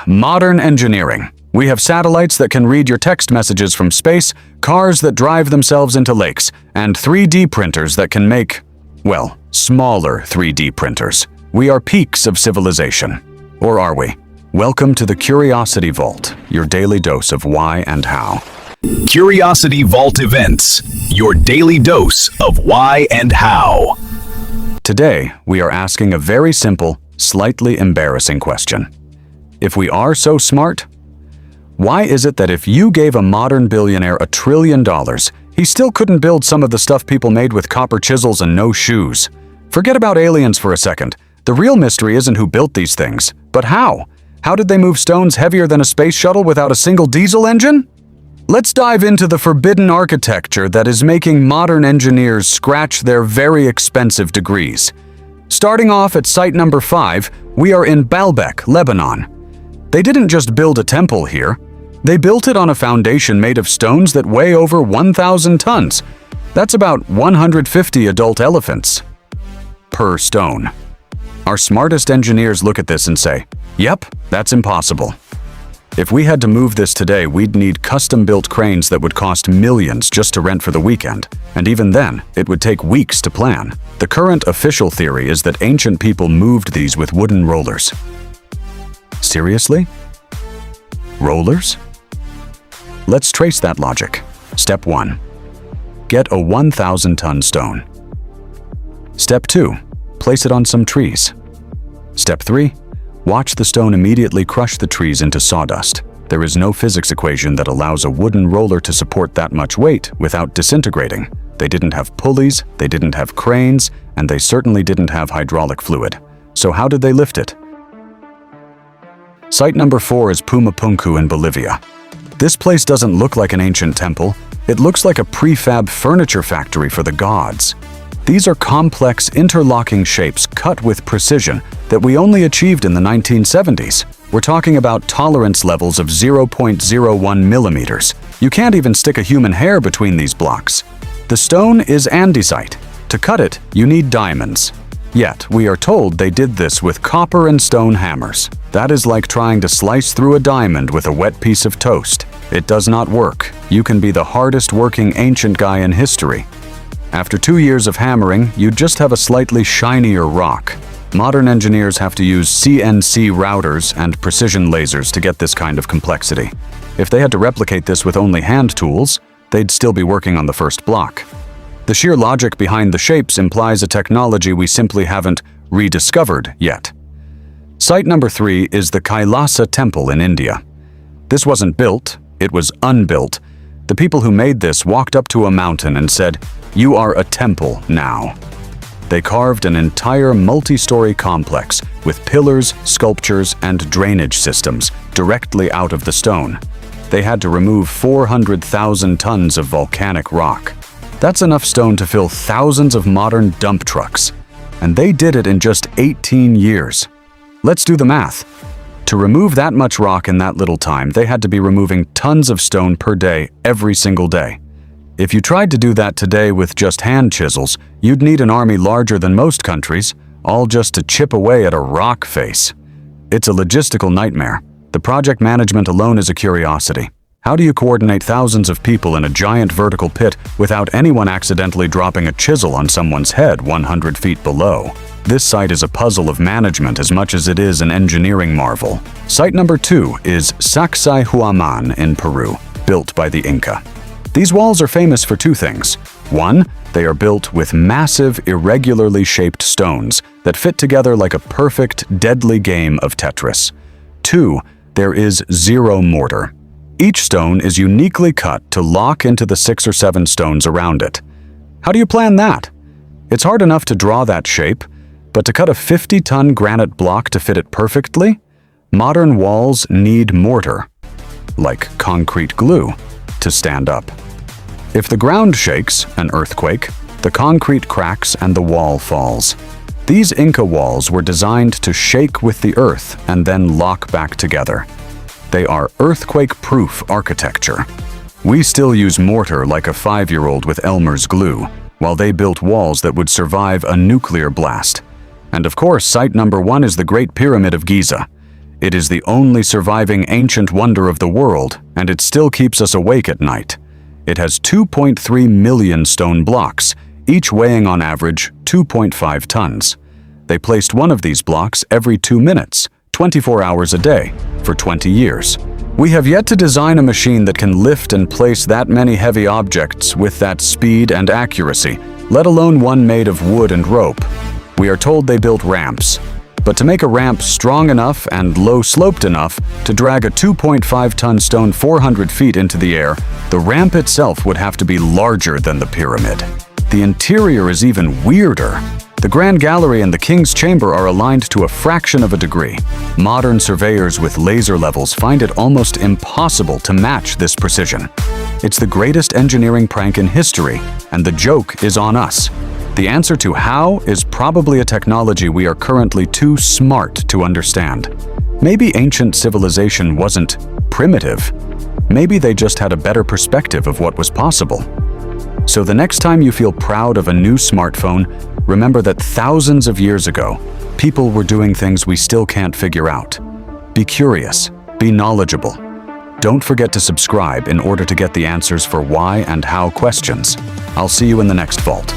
Modern engineering. We have satellites that can read your text messages from space, cars that drive themselves into lakes, and 3D printers that can make, well, smaller 3D printers. We are peaks of civilization. Or are we? Welcome to the Curiosity Vault, your daily dose of why and how. Curiosity Vault Events, your daily dose of why and how. Today, we are asking a very simple, slightly embarrassing question. If we are so smart, why is it that if you gave a modern billionaire $1 trillion, he still couldn't build some of the stuff people made with copper chisels and no shoes? Forget about aliens for a second. The real mystery isn't who built these things, but how? How did they move stones heavier than a space shuttle without a single diesel engine? Let's dive into the forbidden architecture that is making modern engineers scratch their very expensive degrees. Starting off at site number 5, we are in Baalbek, Lebanon. They didn't just build a temple here. They built it on a foundation made of stones that weigh over 1,000 tons. That's about 150 adult elephants per stone. Our smartest engineers look at this and say, yep, that's impossible. If we had to move this today, we'd need custom-built cranes that would cost millions just to rent for the weekend. And even then, it would take weeks to plan. The current official theory is that ancient people moved these with wooden rollers. Seriously? Rollers? Let's trace that logic. Step 1. Get a 1,000-ton stone. Step 2. Place it on some trees. Step 3. Watch the stone immediately crush the trees into sawdust. There is no physics equation that allows a wooden roller to support that much weight without disintegrating. They didn't have pulleys, they didn't have cranes, and they certainly didn't have hydraulic fluid. So how did they lift it? Site number 4 is Pumapunku in Bolivia. This place doesn't look like an ancient temple. It looks like a prefab furniture factory for the gods. These are complex, interlocking shapes cut with precision that we only achieved in the 1970s. We're talking about tolerance levels of 0.01 millimeters. You can't even stick a human hair between these blocks. The stone is andesite. To cut it, you need diamonds. Yet, we are told they did this with copper and stone hammers. That is like trying to slice through a diamond with a wet piece of toast. It does not work. You can be the hardest working ancient guy in history. After 2 years of hammering, you just have a slightly shinier rock. Modern engineers have to use CNC routers and precision lasers to get this kind of complexity. If they had to replicate this with only hand tools, they'd still be working on the first block. The sheer logic behind the shapes implies a technology we simply haven't rediscovered yet. Site number 3 is the Kailasa Temple in India. This wasn't built, it was unbuilt. The people who made this walked up to a mountain and said, "You are a temple now." They carved an entire multi-story complex with pillars, sculptures, and drainage systems directly out of the stone. They had to remove 400,000 tons of volcanic rock. That's enough stone to fill thousands of modern dump trucks. And they did it in just 18 years. Let's do the math. To remove that much rock in that little time, they had to be removing tons of stone per day, every single day. If you tried to do that today with just hand chisels, you'd need an army larger than most countries, all just to chip away at a rock face. It's a logistical nightmare. The project management alone is a curiosity. How do you coordinate thousands of people in a giant vertical pit without anyone accidentally dropping a chisel on someone's head 100 feet below? This site is a puzzle of management as much as it is an engineering marvel. Site number 2 is Sacsayhuamán in Peru, built by the Inca. These walls are famous for 2 things. 1, they are built with massive, irregularly shaped stones that fit together like a perfect, deadly game of Tetris. 2, there is 0 mortar. Each stone is uniquely cut to lock into the 6 or 7 stones around it. How do you plan that? It's hard enough to draw that shape, but to cut a 50-ton granite block to fit it perfectly? Modern walls need mortar, like concrete glue, to stand up. If the ground shakes, an earthquake, the concrete cracks and the wall falls. These Inca walls were designed to shake with the earth and then lock back together. They are earthquake-proof architecture. We still use mortar like a 5-year-old with Elmer's glue, while they built walls that would survive a nuclear blast. And of course, site number 1 is the Great Pyramid of Giza. It is the only surviving ancient wonder of the world, and it still keeps us awake at night. It has 2.3 million stone blocks, each weighing on average 2.5 tons. They placed one of these blocks every 2 minutes, 24 hours a day, for 20 years. We have yet to design a machine that can lift and place that many heavy objects with that speed and accuracy, let alone one made of wood and rope. We are told they built ramps. But to make a ramp strong enough and low-sloped enough to drag a 2.5-ton stone 400 feet into the air, the ramp itself would have to be larger than the pyramid. The interior is even weirder. The Grand Gallery and the King's Chamber are aligned to a fraction of a degree. Modern surveyors with laser levels find it almost impossible to match this precision. It's the greatest engineering prank in history, and the joke is on us. The answer to how is probably a technology we are currently too smart to understand. Maybe ancient civilization wasn't primitive. Maybe they just had a better perspective of what was possible. So the next time you feel proud of a new smartphone, remember that thousands of years ago, people were doing things we still can't figure out. Be curious, be knowledgeable. Don't forget to subscribe in order to get the answers for why and how questions. I'll see you in the next vault.